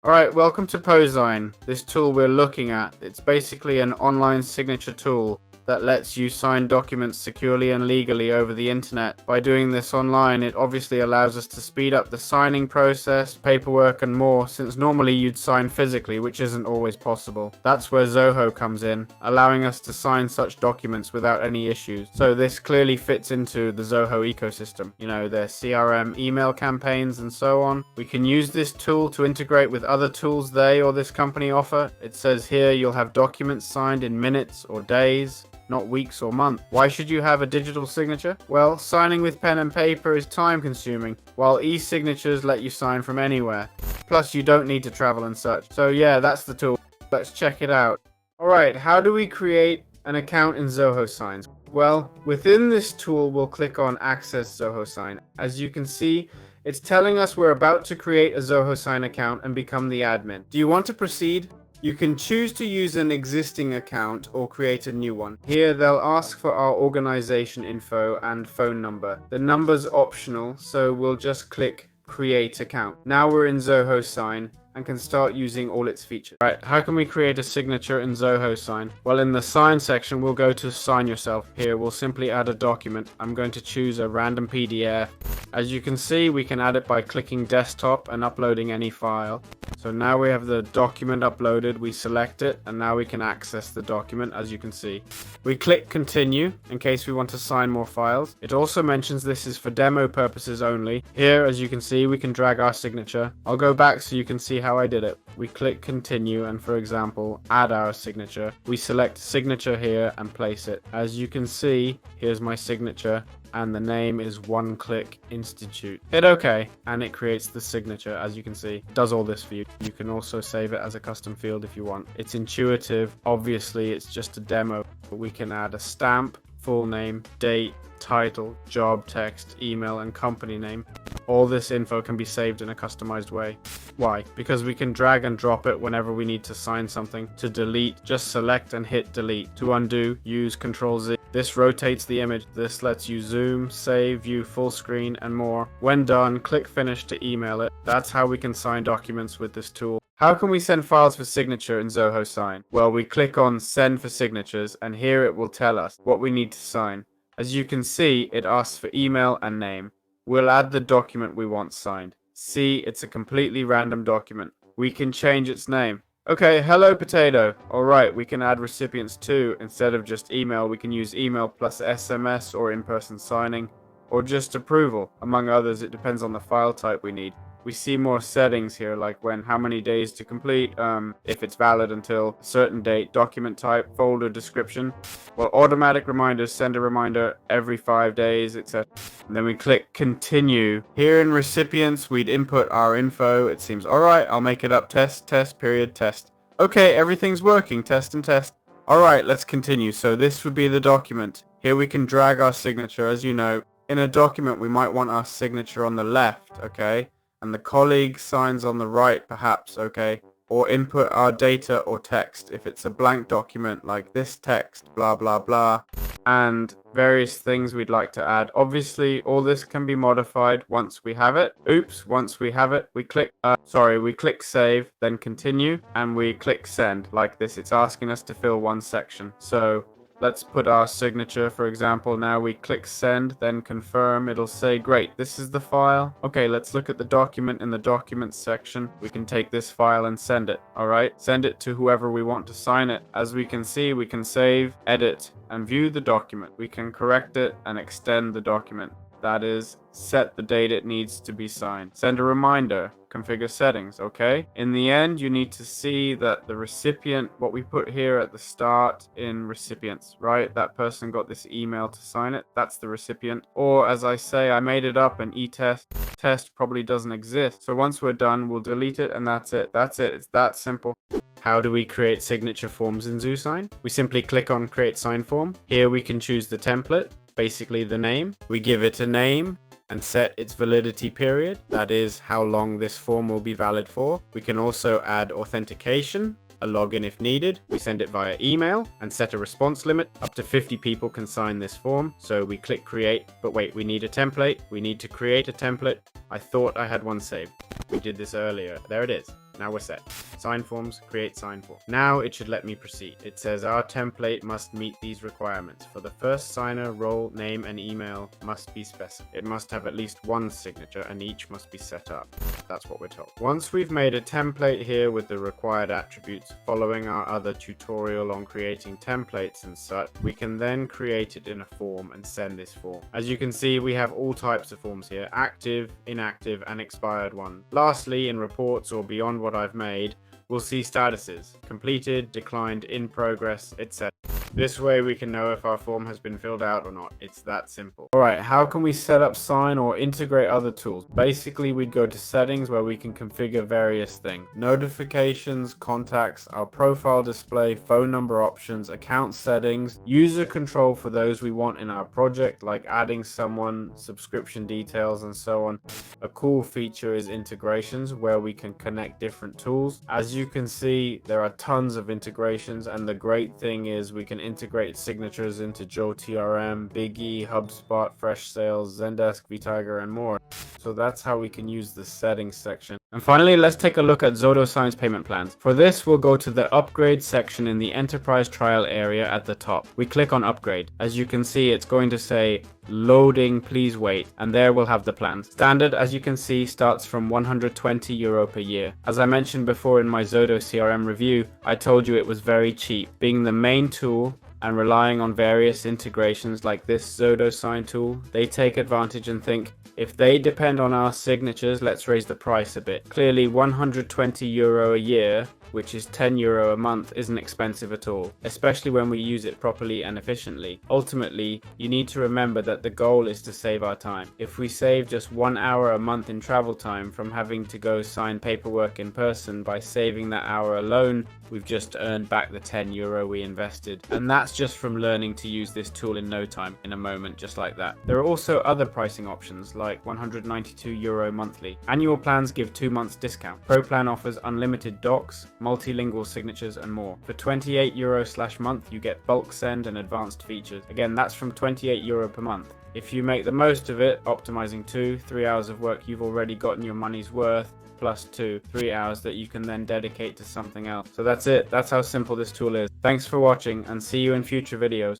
Alright, welcome to Posign. This tool we're looking at, it's basically an online signature tool that lets you sign documents securely and legally over the internet. By doing this online, it obviously allows us to speed up the signing process, paperwork and more, since normally you'd sign physically, which isn't always possible. That's where Zoho comes in, allowing us to sign such documents without any issues. So this clearly fits into the Zoho ecosystem, you know, their CRM email campaigns and so on. We can use this tool to integrate with other tools they or this company offer. It says here you'll have documents signed in minutes or days, not weeks or months. Why should you have a digital signature? Well, signing with pen and paper is time consuming, while e-signatures let you sign from anywhere. Plus you don't need to travel and such. So yeah, that's the tool. Let's check it out. Alright, how do we create an account in Zoho Sign? Well, within this tool we'll click on Access Zoho Sign. As you can see, it's telling us we're about to create a Zoho Sign account and become the admin. Do you want to proceed? You can choose to use an existing account or create a new one. Here they'll ask for our organization info and phone number. The number's optional, so we'll just click Create Account. Now we're in Zoho Sign and can start using all its features. Right, how can we create a signature in Zoho Sign? Well, in the Sign section, we'll go to Sign Yourself. Here, we'll simply add a document. I'm going to choose a random PDF. As you can see, we can add it by clicking Desktop and uploading any file. So now we have the document uploaded, we select it, and now we can access the document, as you can see. We click Continue, in case we want to sign more files. It also mentions this is for demo purposes only. Here, as you can see, we can drag our signature. I'll go back so you can see how I did it. We click Continue, and for example, add our signature. We select Signature here and place it. As you can see, here's my signature, and the name is One Click Institute. Hit OK, and it creates the signature. As you can see, it does all this for you. You can also save it as a custom field if you want. It's intuitive. Obviously, it's just a demo. We can add a stamp, full name, date, title, job, text, email, and company name. All this info can be saved in a customized way. Why? Because we can drag and drop it whenever we need to sign something. To delete, just select and hit delete. To undo, use Ctrl-Z. This rotates the image. This lets you zoom, save, view full screen, and more. When done, click Finish to email it. That's how we can sign documents with this tool. How can we send files for signature in Zoho Sign? Well, we click on Send for Signatures, and here it will tell us what we need to sign. As you can see, it asks for email and name. We'll add the document we want signed. See, it's a completely random document. We can change its name. Okay, hello potato. Alright, we can add recipients too. Instead of just email, we can use email plus SMS or in-person signing, or just approval. Among others, it depends on the file type we need. We see more settings here, like how many days to complete, if it's valid until a certain date, document type, folder description. Well, automatic reminders send a reminder every 5 days, etc. And then we click Continue. Here in recipients, we'd input our info. It seems alright, I'll make it up. Test, period, test. Okay, everything's working. Test and test. Alright, let's continue. So this would be the document. Here we can drag our signature, as you know. In a document, we might want our signature on the left, okay? And the colleague signs on the right, perhaps, okay? Or input our data or text if it's a blank document like this text, blah, blah, blah, and various things we'd like to add. Obviously, all this can be modified once we have it. Once we have it, we click Save, then Continue, and we click Send. Like this, it's asking us to fill one section. So let's put our signature, for example. Now we click Send, then Confirm. It'll say, great, this is the file. Okay, let's look at the document in the Documents section. We can take this file and send it, alright? Send it to whoever we want to sign it. As we can see, we can save, edit, and view the document. We can correct it and extend the document. That is, set the date it needs to be signed. Send a reminder. Configure settings, okay? In the end, you need to see that the recipient, what we put here at the start in recipients, right? That person got this email to sign it. That's the recipient. Or as I say, I made it up, an test probably doesn't exist. So once we're done, we'll delete it and that's it. That's it. It's that simple. How do we create signature forms in ZooSign? We simply click on Create Sign Form. Here we can choose the template, basically the name. We give it a name and set its validity period. That is how long this form will be valid for. We can also add authentication, a login if needed. We send it via email and set a response limit. Up to 50 people can sign this form. So we click create, but wait, we need a template. We need to create a template. I thought I had one saved. We did this earlier. There it is. Now we're set. Sign forms, create sign form. Now it should let me proceed. It says our template must meet these requirements. For the first signer, role, name, and email must be specified. It must have at least one signature and each must be set up. That's what we're told. Once we've made a template here with the required attributes, following our other tutorial on creating templates and such, we can then create it in a form and send this form. As you can see, we have all types of forms here: active, inactive, and expired one. Lastly, in reports or beyond what I've made, we'll see statuses: completed, declined, in progress, etc. This way we can know if our form has been filled out or not. It's that simple. Alright, how can we set up Sign or integrate other tools? Basically, we'd go to settings where we can configure various things: notifications, contacts, our profile display, phone number options, account settings, user control for those we want in our project, like adding someone, subscription details, and so on. A cool feature is integrations, where we can connect different tools. As you can see, there are tons of integrations, and the great thing is we can integrate signatures into Joe TRM, Biggie, HubSpot, Fresh Sales, Zendesk, vTiger, and more. So that's how we can use the settings section. And finally, let's take a look at Zoho Sign's payment plans. For this, we'll go to the upgrade section in the enterprise trial area at the top. We click on upgrade. As you can see, it's going to say loading, please wait, and there we'll have the plans. Standard, as you can see, starts from €120 per year. As I mentioned before in my Zoho CRM review, I told you it was very cheap. Being the main tool and relying on various integrations like this Zoho Sign tool, they take advantage and think, if they depend on our signatures, let's raise the price a bit. Clearly, €120 a year, which is €10 a month, isn't expensive at all, especially when we use it properly and efficiently. Ultimately, you need to remember that the goal is to save our time. If we save just 1 hour a month in travel time from having to go sign paperwork in person, by saving that hour alone, we've just earned back the €10 we invested. And that's just from learning to use this tool in no time, in a moment, just like that. There are also other pricing options like €192 monthly. Annual plans give 2 months discount. Pro plan offers unlimited docs, multilingual signatures, and more. For €28/month, you get bulk send and advanced features. Again, that's from €28 per month. If you make the most of it, optimizing 2-3 hours of work, you've already gotten your money's worth, plus 2-3 hours that you can then dedicate to something else. So that's it. That's how simple this tool is. Thanks for watching, and see you in future videos.